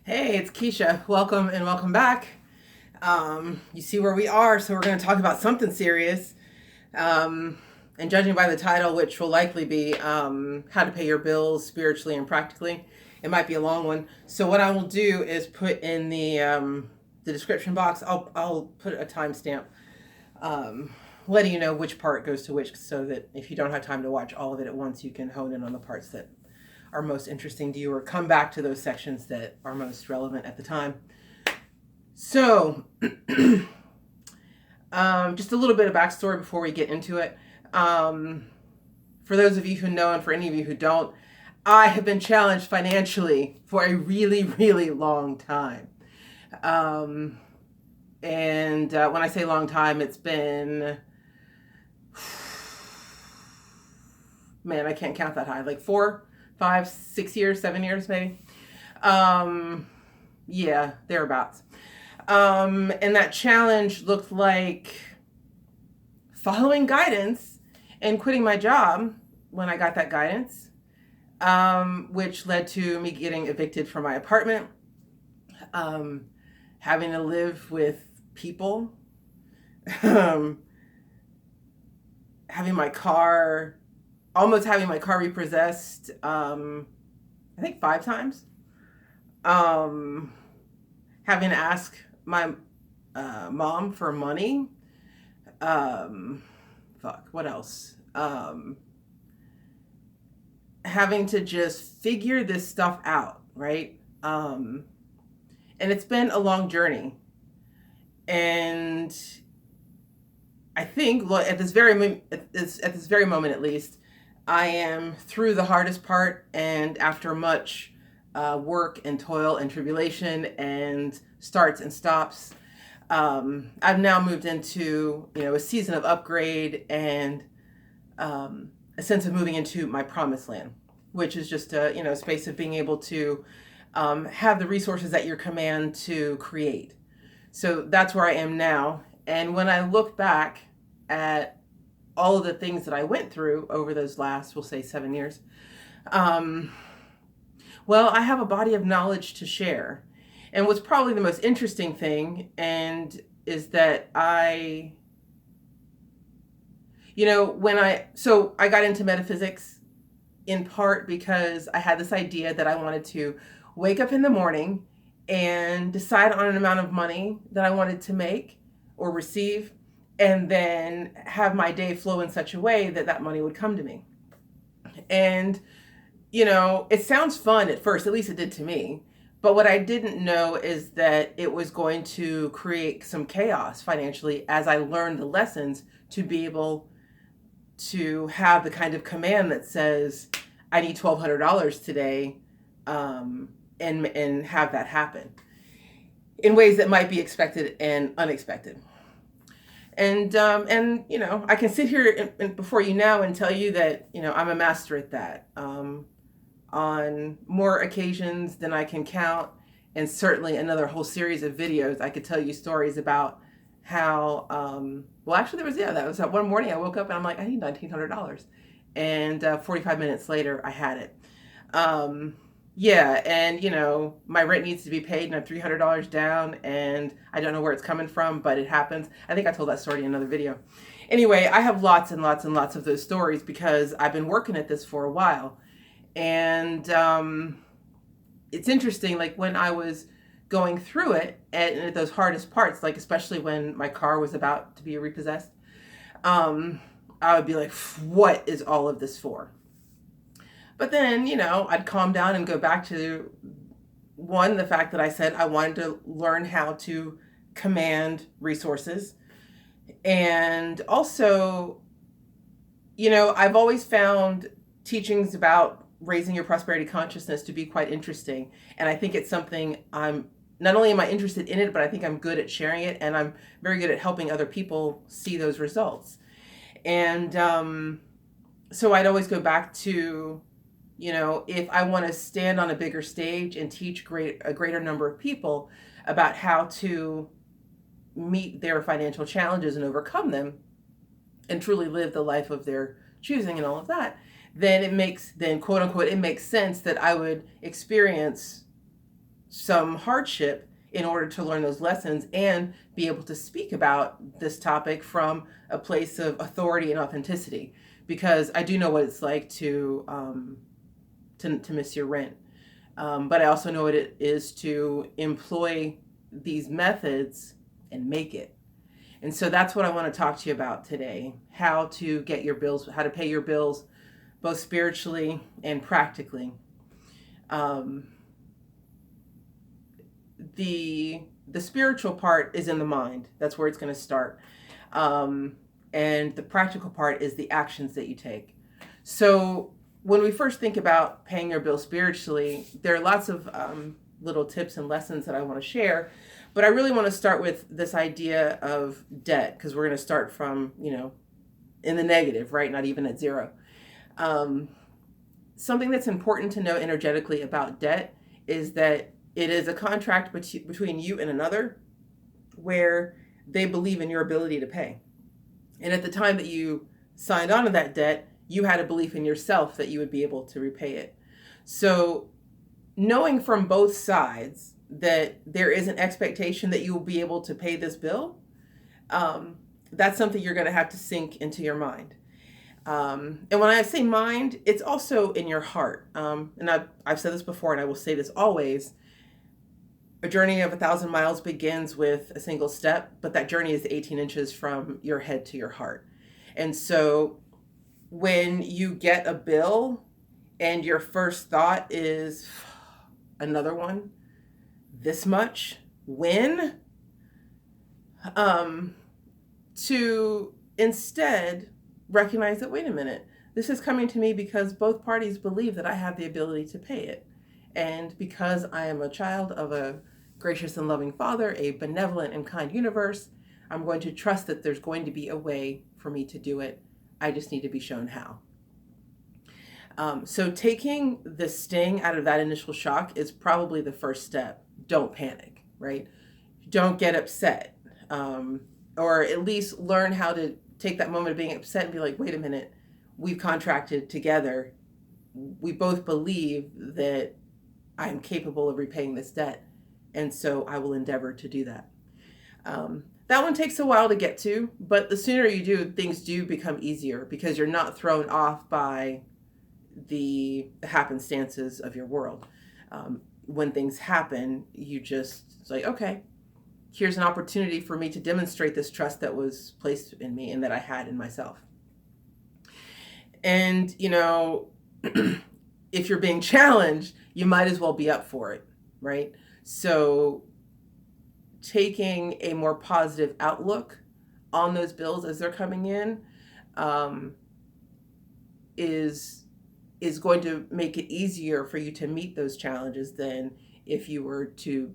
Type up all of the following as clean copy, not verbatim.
Hey, it's Kesha. Welcome and welcome back. You see where we are, so we're going to talk about something serious. And judging by the title, which will likely be How to Pay Your Bills Spiritually and Practically, it might be a long one. So what I will do is put in the description box, I'll put a timestamp letting you know which part goes to which, so that if you don't have time to watch all of it at once, you can hone in on the parts that are most interesting to you, or come back to those sections that are most relevant at the time. So, just a little bit of backstory before we get into it. For those of you who know, and for any of you who don't, I have been challenged financially for a really, really long time. And when I say long time, it's been, man, I can't count that high, like 4, 5, 6 years, 7 years, maybe. Yeah, thereabouts. And that challenge looked like following guidance and quitting my job when I got that guidance, which led to me getting evicted from my apartment, having to live with people, having almost having my car repossessed, I think 5 times. Having to ask my mom for money. What else? Having to just figure this stuff out, right? And it's been a long journey. And I think, at this very moment at least, I am through the hardest part, and after much work and toil and tribulation and starts and stops, I've now moved into a season of upgrade and a sense of moving into my promised land, which is just a space of being able to have the resources at your command to create. So that's where I am now. And when I look back at all of the things that I went through over those last, we'll say, 7 years, well, I have a body of knowledge to share. And what's probably the most interesting thing is that I got into metaphysics in part because I had this idea that I wanted to wake up in the morning and decide on an amount of money that I wanted to make or receive, and then have my day flow in such a way that that money would come to me. And, it sounds fun at first, at least it did to me. But what I didn't know is that it was going to create some chaos financially as I learned the lessons to be able to have the kind of command that says, I need $1,200 today, and have that happen in ways that might be expected and unexpected. And I can sit here before you now and tell you that, I'm a master at that, on more occasions than I can count. And certainly another whole series of videos, I could tell you stories about how, that was that one morning I woke up and I'm like, I need $1,900. And 45 minutes later, I had it. And my rent needs to be paid and I'm $300 down and I don't know where it's coming from, but it happens. I think I told that story in another video. Anyway, I have lots and lots and lots of those stories because I've been working at this for a while. And it's interesting, like when I was going through it and at those hardest parts, like especially when my car was about to be repossessed, I would be like, what is all of this for? But then, I'd calm down and go back to the fact that I said I wanted to learn how to command resources. And also, I've always found teachings about raising your prosperity consciousness to be quite interesting. And I think it's something not only am I interested in it, but I think I'm good at sharing it. And I'm very good at helping other people see those results. And so I'd always go back to, if I want to stand on a bigger stage and teach a greater number of people about how to meet their financial challenges and overcome them and truly live the life of their choosing and all of that, then quote unquote, it makes sense that I would experience some hardship in order to learn those lessons and be able to speak about this topic from a place of authority and authenticity, because I do know what it's like to miss your rent, but I also know what it is to employ these methods and make it. And so that's what I want to talk to you about today: how to get your bills, how to pay your bills, both spiritually and practically. The spiritual part is in the mind. That's where it's going to start. And the practical part is the actions that you take. So when we first think about paying your bills spiritually, there are lots of little tips and lessons that I want to share. But I really want to start with this idea of debt, because we're going to start from, in the negative, right? Not even at zero. Something that's important to know energetically about debt is that it is a contract between you and another where they believe in your ability to pay. And at the time that you signed on to that debt, you had a belief in yourself that you would be able to repay it. So knowing from both sides that there is an expectation that you will be able to pay this bill, that's something you're going to have to sink into your mind. And when I say mind, it's also in your heart. And I've said this before, and I will say this always: a journey of 1,000 miles begins with a single step, but that journey is 18 inches from your head to your heart. And so when you get a bill and your first thought is, another one, this much, when? To instead recognize that, wait a minute, this is coming to me because both parties believe that I have the ability to pay it. And because I am a child of a gracious and loving Father, a benevolent and kind universe, I'm going to trust that there's going to be a way for me to do it. I just need to be shown how. So taking the sting out of that initial shock is probably the first step. Don't panic, right? Don't get upset. Or at least learn how to take that moment of being upset and be like, wait a minute, we've contracted together. We both believe that I'm capable of repaying this debt, and so I will endeavor to do that. That one takes a while to get to, but the sooner you do, things do become easier because you're not thrown off by the happenstances of your world. When things happen, it's like, okay, here's an opportunity for me to demonstrate this trust that was placed in me and that I had in myself. And, if you're being challenged, you might as well be up for it, right? So taking a more positive outlook on those bills as they're coming in is going to make it easier for you to meet those challenges than if you were to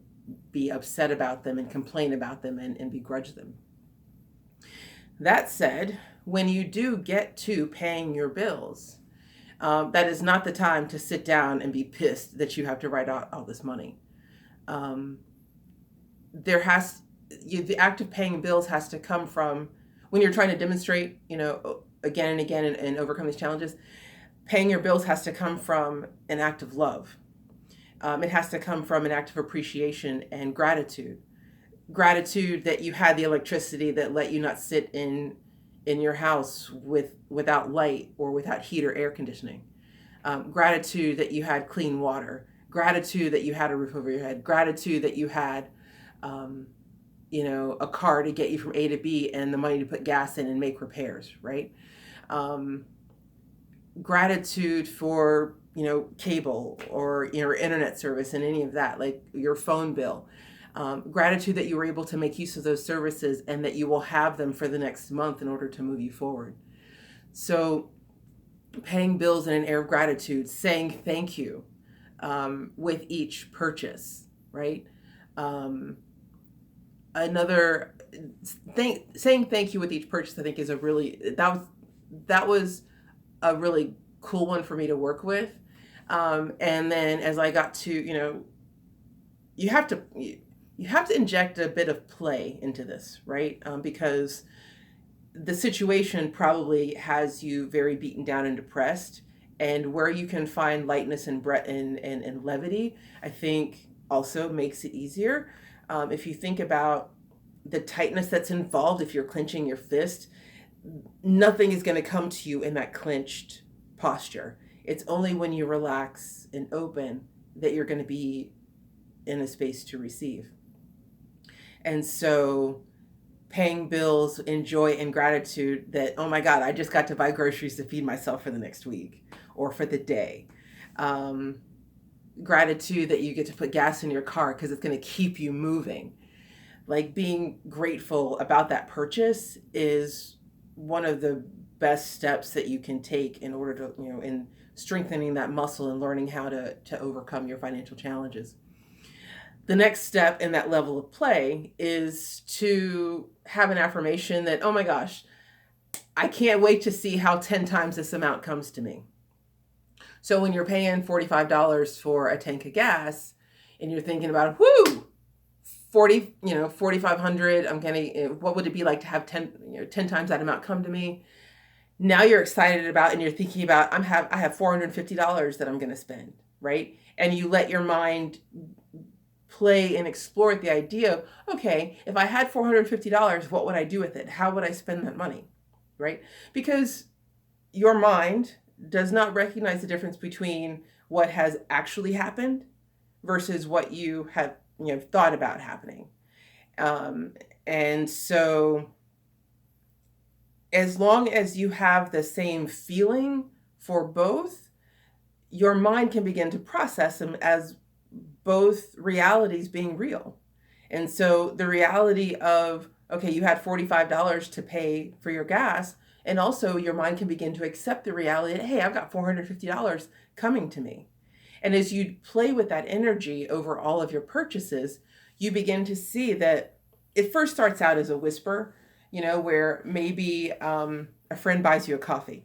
be upset about them and complain about them and begrudge them. That said, when you do get to paying your bills, that is not the time to sit down and be pissed that you have to write out all this money. The act of paying bills has to come from, when you're trying to demonstrate, again and again and overcome these challenges, paying your bills has to come from an act of love. It has to come from an act of appreciation and gratitude. Gratitude that you had the electricity that let you not sit in your house without light or without heat or air conditioning. Gratitude that you had clean water. Gratitude that you had a roof over your head. Gratitude that you had, a car to get you from A to B and the money to put gas in and make repairs, right? Gratitude for, cable or, internet service and any of that, like your phone bill. Gratitude that you were able to make use of those services and that you will have them for the next month in order to move you forward. So paying bills in an air of gratitude, saying thank you with each purchase, right? Saying thank you with each purchase, I think is that was a really cool one for me to work with. And then as I got to, you have to inject a bit of play into this, right? Because the situation probably has you very beaten down and depressed, and where you can find lightness and levity, I think also makes it easier. If you think about the tightness that's involved, if you're clenching your fist, nothing is going to come to you in that clenched posture. It's only when you relax and open that you're going to be in a space to receive. And so paying bills in joy and gratitude that, oh my God, I just got to buy groceries to feed myself for the next week or for the day. Gratitude that you get to put gas in your car because it's going to keep you moving. Like, being grateful about that purchase is one of the best steps that you can take in order to, in strengthening that muscle and learning how to overcome your financial challenges. The next step in that level of play is to have an affirmation that, oh my gosh, I can't wait to see how 10 times this amount comes to me. So when you're paying $45 for a tank of gas and you're thinking about, whoo, 4,500, I'm gonna, what would it be like to have 10 times that amount come to me? Now you're excited about, and you're thinking about, I have $450 that I'm gonna spend, right? And you let your mind play and explore the idea of, okay, if I had $450, what would I do with it? How would I spend that money, right? Because your mind does not recognize the difference between what has actually happened versus what you have thought about happening. And so as long as you have the same feeling for both, your mind can begin to process them as both realities being real. And so the reality of, okay, you had $45 to pay for your gas, and also your mind can begin to accept the reality that, hey, I've got $450 coming to me. And as you play with that energy over all of your purchases, you begin to see that it first starts out as a whisper, where maybe a friend buys you a coffee,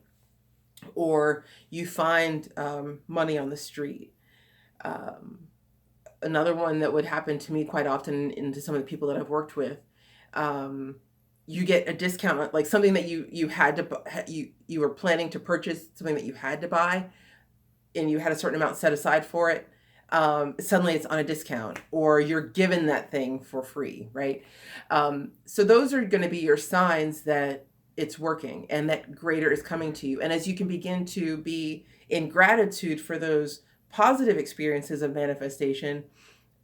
or you find money on the street. Another one that would happen to me quite often, and to some of the people that I've worked with, you get a discount, like something that you had to, you were planning to purchase, something that you had to buy, and you had a certain amount set aside for it. Suddenly it's on a discount, or you're given that thing for free, right? So those are going to be your signs that it's working and that greater is coming to you. And as you can begin to be in gratitude for those positive experiences of manifestation,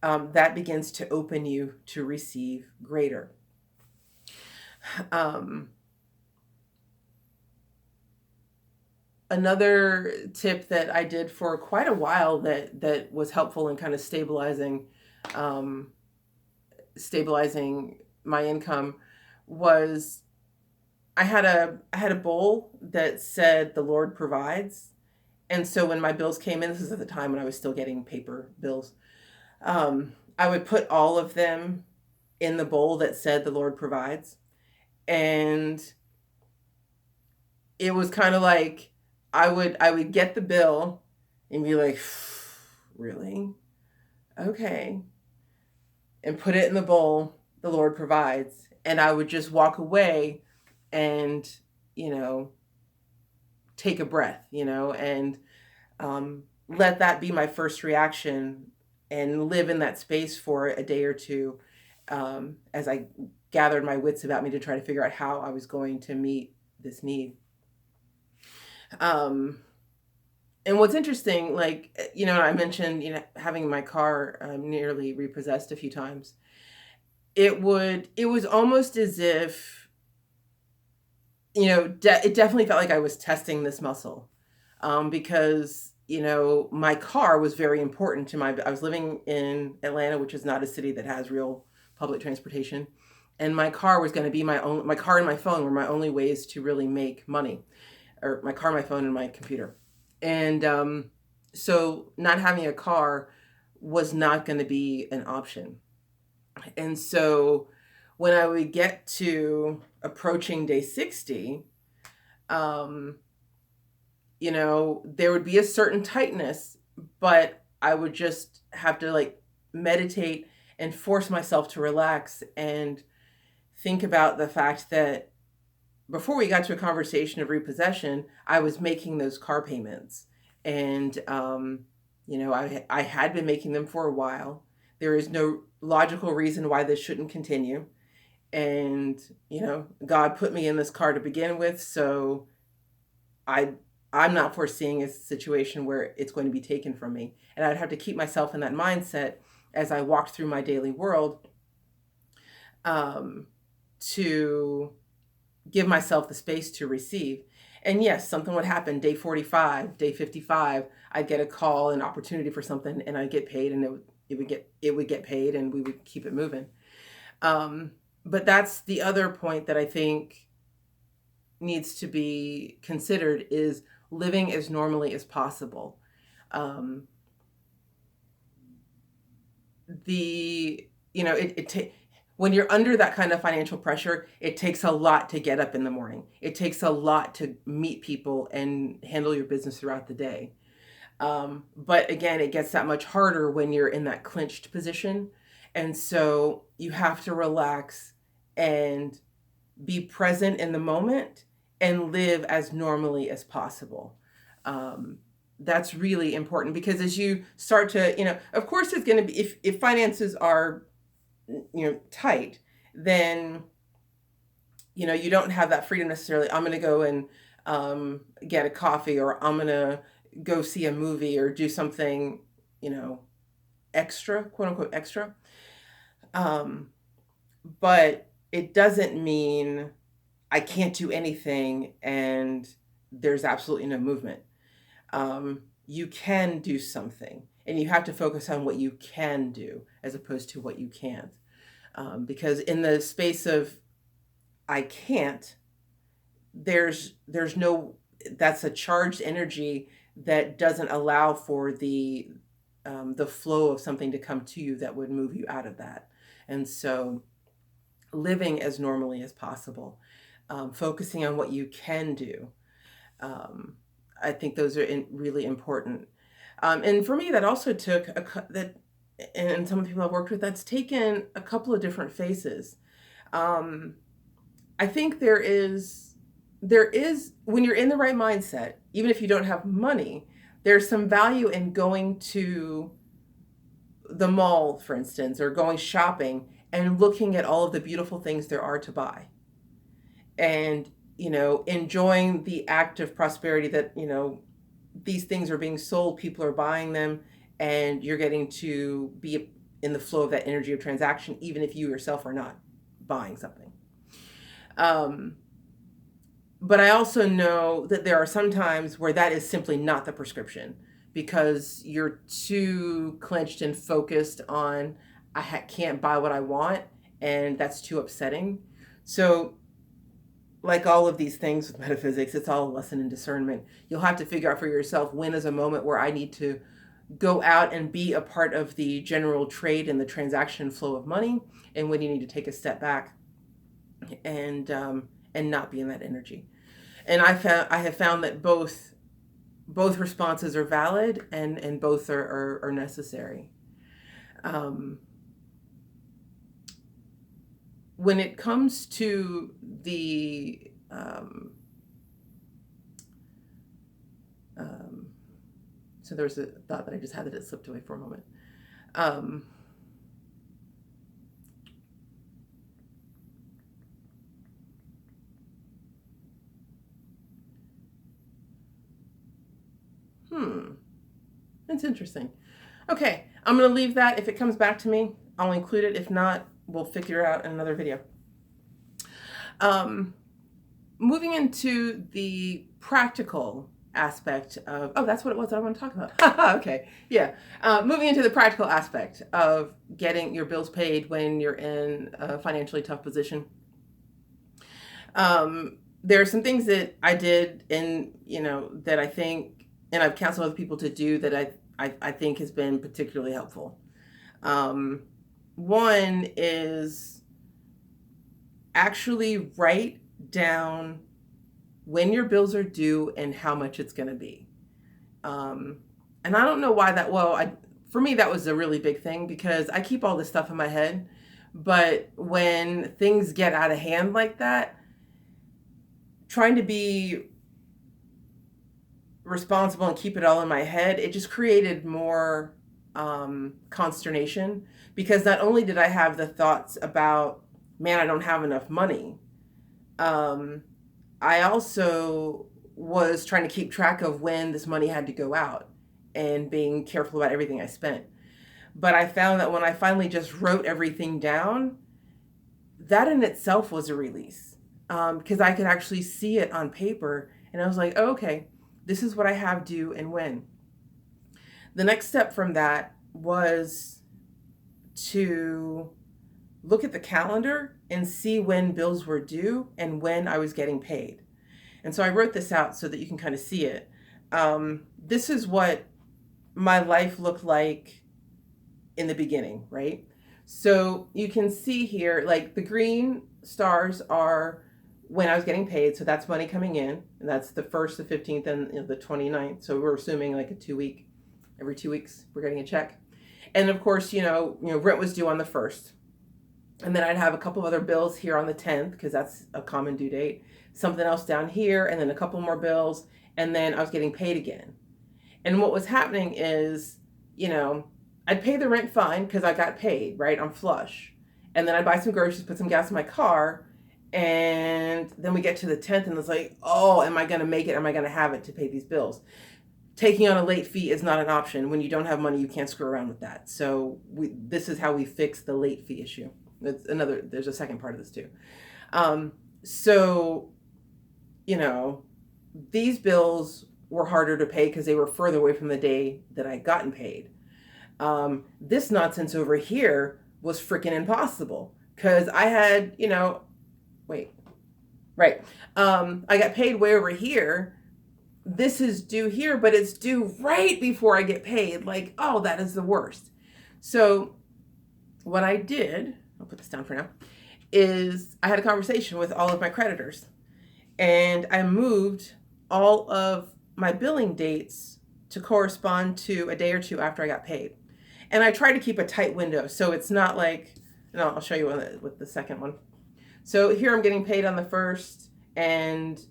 that begins to open you to receive greater. Another tip that I did for quite a while that was helpful in kind of stabilizing my income was, I had a bowl that said the Lord provides. And so when my bills came in, this is at the time when I was still getting paper bills, I would put all of them in the bowl that said the Lord provides. And it was kind of like, I would get the bill and be like, really? Okay. And put it in the bowl, the Lord provides. And I would just walk away and, take a breath, and let that be my first reaction, and live in that space for a day or two, as I gathered my wits about me to try to figure out how I was going to meet this need. And what's interesting, like, I mentioned, having my car nearly repossessed a few times. It was almost as if, it definitely felt like I was testing this muscle, because, my car was very important to I was living in Atlanta, which is not a city that has real public transportation. And my car was going to be my car and my phone were my only ways to really make money, or my car, my phone, and my computer. And so not having a car was not going to be an option. And so when I would get to approaching day 60, there would be a certain tightness, but I would just have to meditate and force myself to relax and think about the fact that before we got to a conversation of repossession, I was making those car payments. And, I had been making them for a while. There is no logical reason why this shouldn't continue. And, God put me in this car to begin with, so I I'm not foreseeing a situation where it's going to be taken from me. And I'd have to keep myself in that mindset as I walked through my daily world, um, to give myself the space to receive. And yes, something would happen day 45, day 55, I'd get a call, an opportunity for something, and I'd get paid, and it would get paid, and we would keep it moving. But that's the other point that I think needs to be considered, is living as normally as possible. Um, the when you're under that kind of financial pressure, it takes a lot to get up in the morning. It takes a lot to meet people and handle your business throughout the day. But again, it gets that much harder when you're in that clinched position. And so you have to relax and be present in the moment and live as normally as possible. That's really important, because as you start to, of course, it's going to be, if finances are, tight, then, you don't have that freedom necessarily. I'm going to go and get a coffee, or I'm going to go see a movie, or do something, extra, quote unquote, extra. But it doesn't mean I can't do anything and there's absolutely no movement. You can do something, and you have to focus on what you can do as opposed to what you can't. Because in the space of I can't, there's no, that's a charged energy that doesn't allow for the flow of something to come to you that would move you out of that. And so living as normally as possible, focusing on what you can do. I think those are really important. And for me, that also took and some of the people I've worked with, that's taken a couple of different phases. I think there is, when you're in the right mindset, even if you don't have money, there's some value in going to the mall, for instance, or going shopping and looking at all of the beautiful things there are to buy. And, enjoying the act of prosperity that, these things are being sold, people are buying them, and you're getting to be in the flow of that energy of transaction, even if you yourself are not buying something. But I also know that there are some times where that is simply not the prescription, because you're too clenched and focused on, can't buy what I want, and that's too upsetting. So, like all of these things with metaphysics, it's all a lesson in discernment. You'll have to figure out for yourself, when is a moment where I need to go out and be a part of the general trade and the transaction flow of money, and when you need to take a step back and not be in that energy. And I have found that both responses are valid, and both are necessary. When it comes to the so there was a thought that I just had that it slipped away for a moment. That's interesting. Okay, I'm going to leave that. If it comes back to me, I'll include it. If not, we'll figure it out in another video. Moving into the practical aspect of, that's what it was that I want to talk about. Okay, yeah. Moving into the practical aspect of getting your bills paid when you're in a financially tough position. There are some things that I did, and that I think, and I've counseled other people to do, that I think has been particularly helpful. One is actually write down when your bills are due and how much it's going to be. And I don't know why for me, that was a really big thing, because I keep all this stuff in my head. But when things get out of hand like that, trying to be responsible and keep it all in my head, it just created more consternation, because not only did I have the thoughts about, man, I don't have enough money, I also was trying to keep track of when this money had to go out and being careful about everything I spent. But I found that when I finally just wrote everything down, that in itself was a release, because I could actually see it on paper. And I was like, oh, okay, this is what I have due and when. The next step from that was to look at the calendar and see when bills were due and when I was getting paid. And so I wrote this out so that you can kind of see it. This is what my life looked like in the beginning, right? So you can see here, like the green stars are when I was getting paid. So that's money coming in, and that's the 1st, the 15th, and the 29th. So we're assuming like every 2 weeks we're getting a check. And of course, rent was due on the 1st. And then I'd have a couple of other bills here on the 10th, because that's a common due date. Something else down here, and then a couple more bills, and then I was getting paid again. And what was happening is, I'd pay the rent fine because I got paid, right? I'm flush. And then I'd buy some groceries, put some gas in my car, and then we get to the 10th, and it's like, oh, am I going to make it? Am I going to have it to pay these bills? Taking on a late fee is not an option. When you don't have money, you can't screw around with that. So this is how we fix the late fee issue. There's a second part of this too. So, these bills were harder to pay because they were further away from the day that I'd gotten paid. This nonsense over here was freaking impossible because I had, I got paid way over here. This is due here, but it's due right before I get paid. Like, oh, that is the worst. So what I did, I'll put this down for now, is I had a conversation with all of my creditors, and I moved all of my billing dates to correspond to a day or two after I got paid. And I try to keep a tight window, so it's not like, no, I'll show you with the second one. So here I'm getting paid on the 1st, and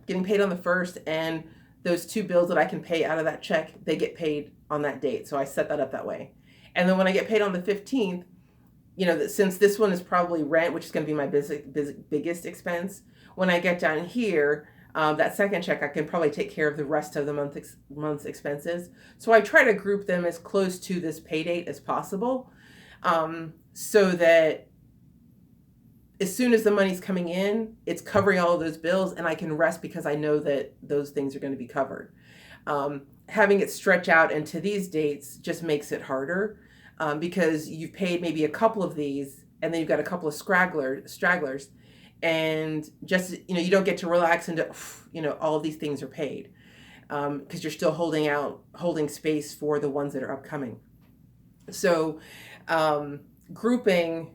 getting paid on the 1st, and those 2 bills that I can pay out of that check, they get paid on that date. So I set that up that way. And then when I get paid on the 15th, since this one is probably rent, which is going to be my biggest expense, when I get down here, that second check, I can probably take care of the rest of the month's expenses. So I try to group them as close to this pay date as possible, so that as soon as the money's coming in, it's covering all of those bills, and I can rest because I know that those things are going to be covered. Having it stretch out into these dates just makes it harder, because you've paid maybe a couple of these, and then you've got a couple of stragglers, and just, you don't get to relax into, all of these things are paid, because you're still holding space for the ones that are upcoming. So grouping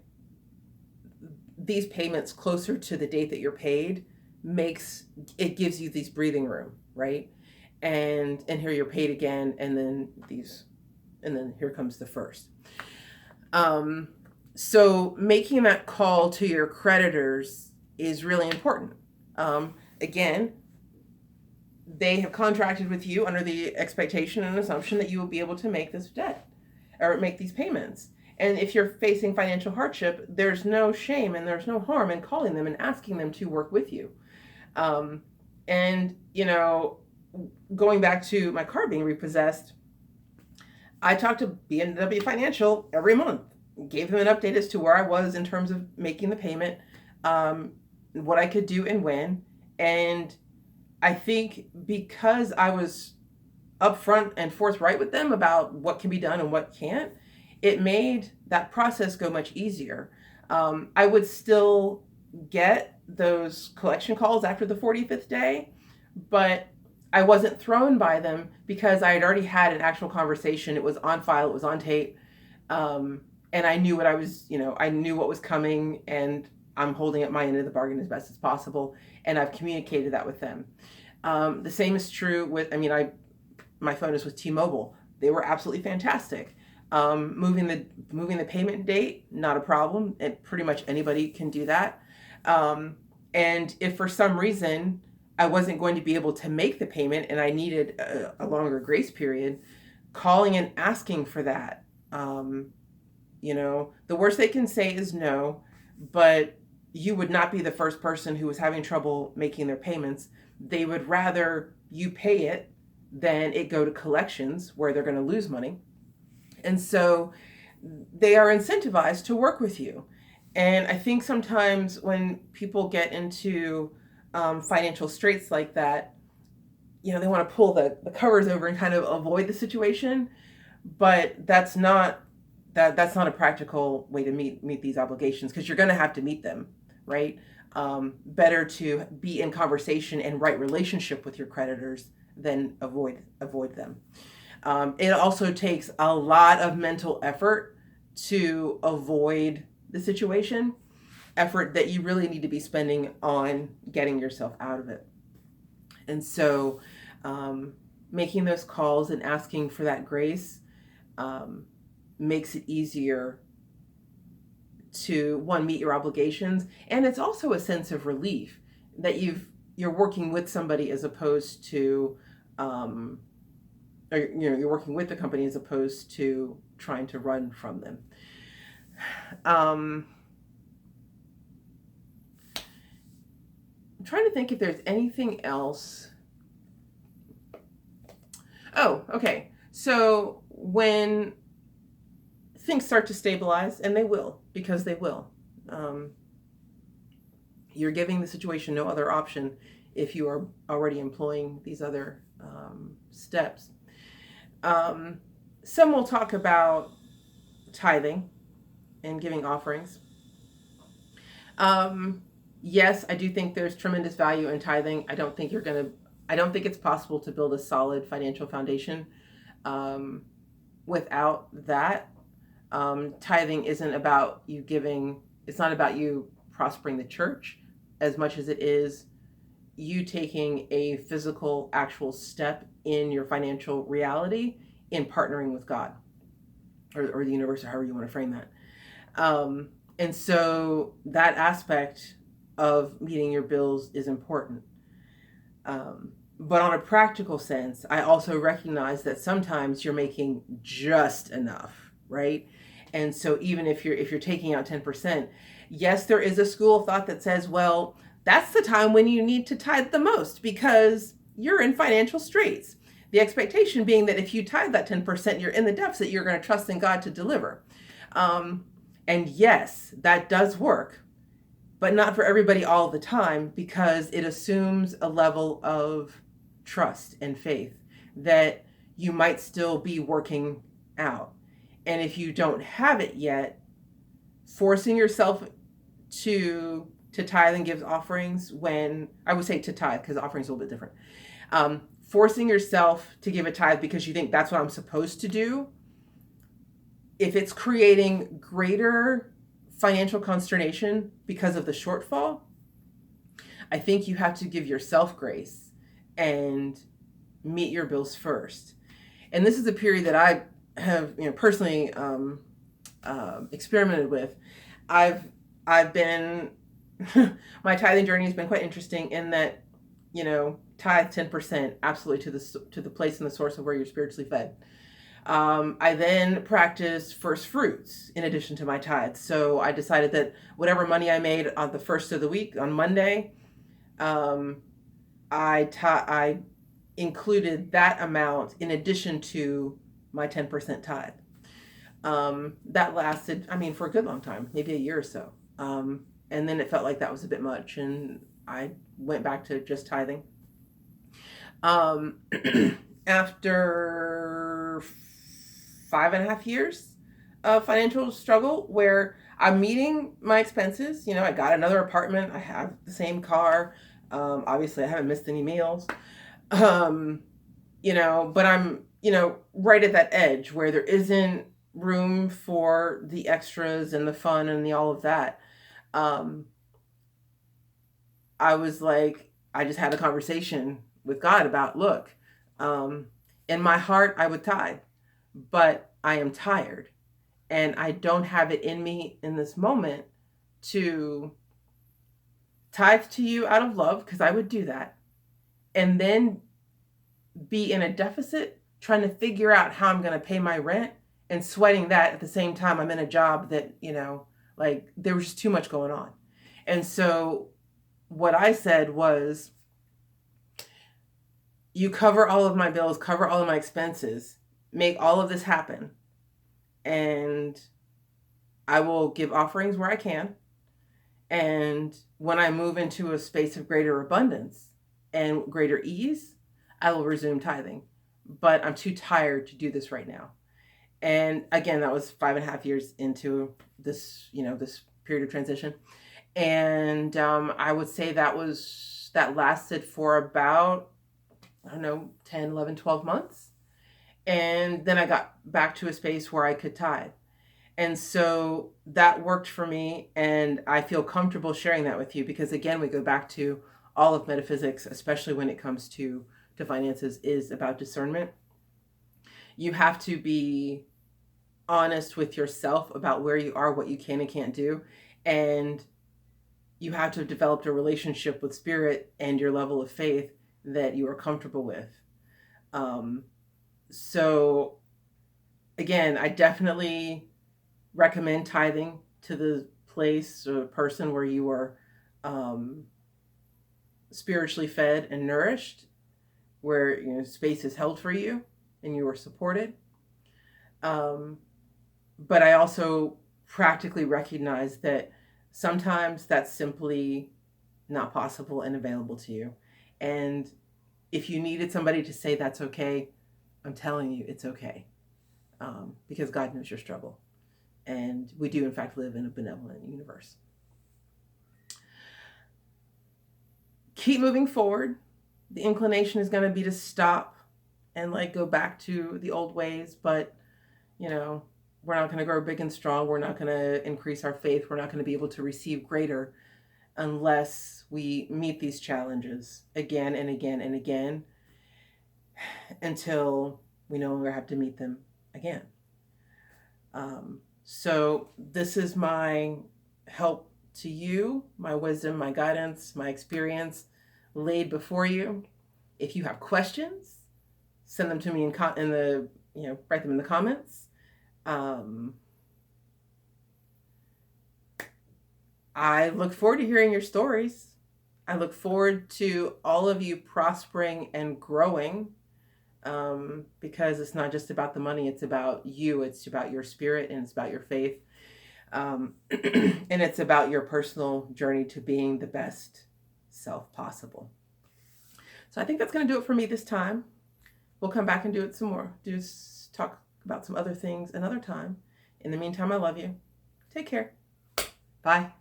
these payments closer to the date that you're paid gives you these breathing room, right? And here you're paid again, and then here comes the 1st. So making that call to your creditors is really important. Again, they have contracted with you under the expectation and assumption that you will be able to make this debt or make these payments. And if you're facing financial hardship, there's no shame and there's no harm in calling them and asking them to work with you. And, going back to my car being repossessed, I talked to B&W Financial every month, gave them an update as to where I was in terms of making the payment, what I could do and when. And I think because I was upfront and forthright with them about what can be done and what can't, it made that process go much easier. I would still get those collection calls after the 45th day, but I wasn't thrown by them because I had already had an actual conversation. It was on file, it was on tape, and I knew I knew what was coming, and I'm holding up my end of the bargain as best as possible, and I've communicated that with them. The same is true with, my phone is with T-Mobile. They were absolutely fantastic. Moving the payment date, not a problem, and pretty much anybody can do that. And if for some reason I wasn't going to be able to make the payment and I needed a longer grace period, calling and asking for that. The worst they can say is no, but you would not be the first person who was having trouble making their payments. They would rather you pay it than it go to collections where they're going to lose money. And so they are incentivized to work with you. And I think sometimes when people get into financial straits like that, they want to pull the covers over and kind of avoid the situation, but that's not a practical way to meet these obligations, because you're going to have to meet them, right? Better to be in conversation and right relationship with your creditors than avoid them. It also takes a lot of mental effort to avoid the situation, effort that you really need to be spending on getting yourself out of it. And so making those calls and asking for that grace makes it easier to, one, meet your obligations. And it's also a sense of relief that you're working with somebody as opposed to, you're working with the company as opposed to trying to run from them. I'm trying to think if there's anything else. Oh, okay. So when things start to stabilize, and they will, because they will, you're giving the situation no other option if you are already employing these other steps. Some will talk about tithing and giving offerings. Yes, I do think there's tremendous value in tithing. I don't think it's possible to build a solid financial foundation without that. Tithing isn't about you giving, it's not about you prospering the church as much as it is you taking a physical, actual step in your financial reality in partnering with God or the universe, or however you want to frame that. And so that aspect of meeting your bills is important. But on a practical sense, I also recognize that sometimes you're making just enough, right? And so even if you're taking out 10%, yes, there is a school of thought that says, well, that's the time when you need to tithe the most because you're in financial straits. The expectation being that if you tithe that 10%, you're in the deficit, you're going to trust in God to deliver. And yes, that does work, but not for everybody all the time, because it assumes a level of trust and faith that you might still be working out. And if you don't have it yet, forcing yourself to tithe and give offerings, when I would say to tithe, because offerings are a little bit different. Forcing yourself to give a tithe because you think that's what I'm supposed to do, if it's creating greater financial consternation because of the shortfall, I think you have to give yourself grace and meet your bills first. And this is a period that I have, personally experimented with. I've been my tithing journey has been quite interesting in that, tithe 10% absolutely to the place and the source of where you're spiritually fed. I then practiced first fruits in addition to my tithes. So I decided that whatever money I made on the first of the week on Monday, I included that amount in addition to my 10% tithe. That lasted, for a good long time, maybe a year or so. And then it felt like that was a bit much, and I went back to just tithing. After 5.5 years of financial struggle where I'm meeting my expenses, I got another apartment, I have the same car, obviously I haven't missed any meals, but I'm, right at that edge where there isn't room for the extras and the fun and all of that. I was like, I just had a conversation with God about, look, in my heart, I would tithe, but I am tired and I don't have it in me in this moment to tithe to you out of love, because I would do that, and then be in a deficit trying to figure out how I'm going to pay my rent and sweating that at the same time I'm in a job that, like there was just too much going on. And so what I said was, you cover all of my bills, cover all of my expenses, make all of this happen. And I will give offerings where I can. And when I move into a space of greater abundance and greater ease, I will resume tithing. But I'm too tired to do this right now. And again, that was 5.5 years into this, this period of transition. And I would say that lasted for about, 10, 11, 12 months. And then I got back to a space where I could tithe. And so that worked for me, and I feel comfortable sharing that with you because, again, we go back to all of metaphysics, especially when it comes to finances, is about discernment. You have to be honest with yourself about where you are, what you can and can't do, and you have to have developed a relationship with spirit and your level of faith that you are comfortable with. So, again, I definitely recommend tithing to the place or person where you are spiritually fed and nourished, where space is held for you and you are supported. But I also practically recognize that sometimes that's simply not possible and available to you. And if you needed somebody to say that's okay, I'm telling you it's okay, because God knows your struggle. And we do, in fact, live in a benevolent universe. Keep moving forward. The inclination is going to be to stop and go back to the old ways. But, we're not going to grow big and strong. We're not going to increase our faith. We're not going to be able to receive greater unless we meet these challenges again and again and again until we no longer have to meet them again. So this is my help to you, my wisdom, my guidance, my experience laid before you. If you have questions, send them to me write them in the comments. I look forward to hearing your stories. I look forward to all of you prospering and growing, because it's not just about the money, it's about you, it's about your spirit, and it's about your faith, and it's about your personal journey to being the best self possible. So I think that's going to do it for me this time. We'll come back and do it some more. Talk about some other things another time. In the meantime, I love you. Take care. Bye.